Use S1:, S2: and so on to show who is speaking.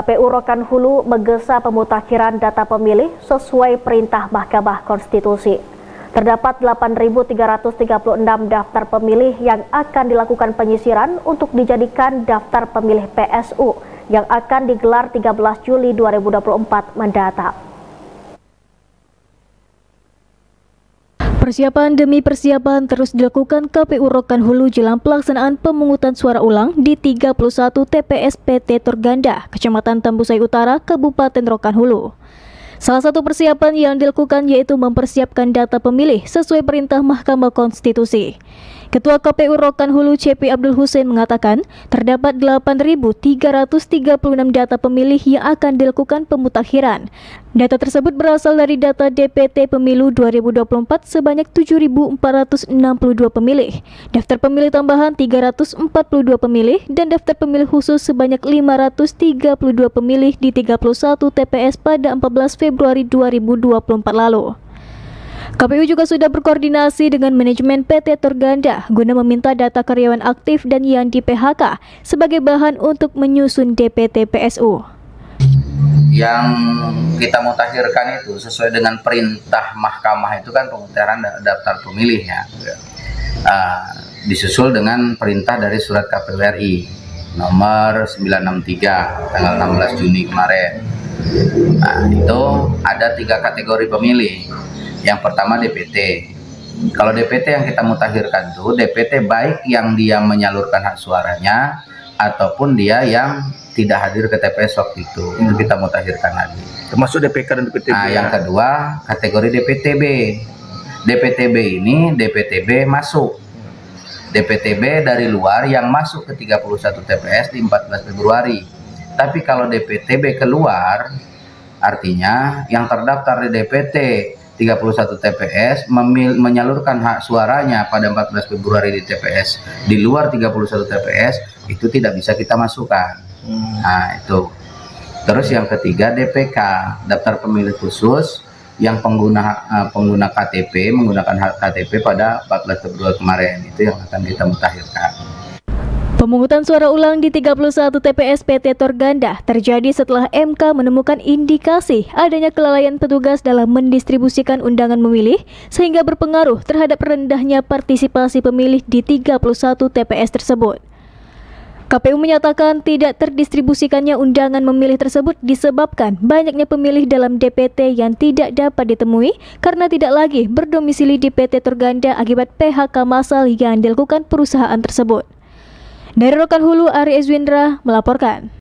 S1: KPU Rokan Hulu menggesa pemutakhiran data pemilih sesuai perintah Mahkamah Konstitusi. Terdapat 8.336 daftar pemilih yang akan dilakukan penyisiran untuk dijadikan daftar pemilih PSU yang akan digelar 13 Juli 2024 mendatang.
S2: Persiapan demi persiapan terus dilakukan KPU Rokan Hulu jelang pelaksanaan pemungutan suara ulang di 31 TPS PT Torganda, Kecamatan Tambusai Utara, Kabupaten Rokan Hulu. Salah satu persiapan yang dilakukan yaitu mempersiapkan data pemilih sesuai perintah Mahkamah Konstitusi. Ketua KPU Rokan Hulu CP Abdul Hussein mengatakan terdapat 8.336 data pemilih yang akan dilakukan pemutakhiran. Data tersebut berasal dari data DPT Pemilu 2024 sebanyak 7.462 pemilih, daftar pemilih tambahan 342 pemilih, dan daftar pemilih khusus sebanyak 532 pemilih di 31 TPS pada 14 Februari 2024 lalu. KPU juga sudah berkoordinasi dengan manajemen PT Torganda guna meminta data karyawan aktif dan yang di PHK sebagai bahan untuk menyusun DPT PSU.
S3: Yang kita mutakhirkan itu sesuai dengan perintah mahkamah itu kan pemutahiran daftar pemilih ya. Disusul dengan perintah dari surat KPU RI nomor 963 tanggal 16 Juni kemarin. Itu ada 3 kategori pemilih. Yang pertama DPT. Kalau DPT yang kita mutakhirkan tuh DPT baik yang dia menyalurkan hak suaranya ataupun dia yang tidak hadir ke TPS waktu itu kita mutakhirkan lagi.
S4: Termasuk DPK dan DPTB.
S3: Yang kedua kategori DPTB. DPTB ini DPTB masuk. DPTB dari luar yang masuk ke 31 TPS di 14 Februari. Tapi kalau DPTB keluar artinya yang terdaftar di DPT 31 TPS menyalurkan hak suaranya pada 14 Februari di TPS di luar 31 TPS itu tidak bisa kita masukkan. Nah itu. Terus yang ketiga DPK, daftar pemilih khusus yang pengguna KTP menggunakan hak KTP pada 14 Februari kemarin, itu yang akan kita mutakhirkan.
S2: Pemungutan suara ulang di 31 TPS PT Torganda terjadi setelah MK menemukan indikasi adanya kelalaian petugas dalam mendistribusikan undangan memilih sehingga berpengaruh terhadap rendahnya partisipasi pemilih di 31 TPS tersebut. KPU menyatakan tidak terdistribusikannya undangan memilih tersebut disebabkan banyaknya pemilih dalam DPT yang tidak dapat ditemui karena tidak lagi berdomisili di PT Torganda akibat PHK massal yang dilakukan perusahaan tersebut. Dari Rokan Hulu, Ari Ezwindra melaporkan.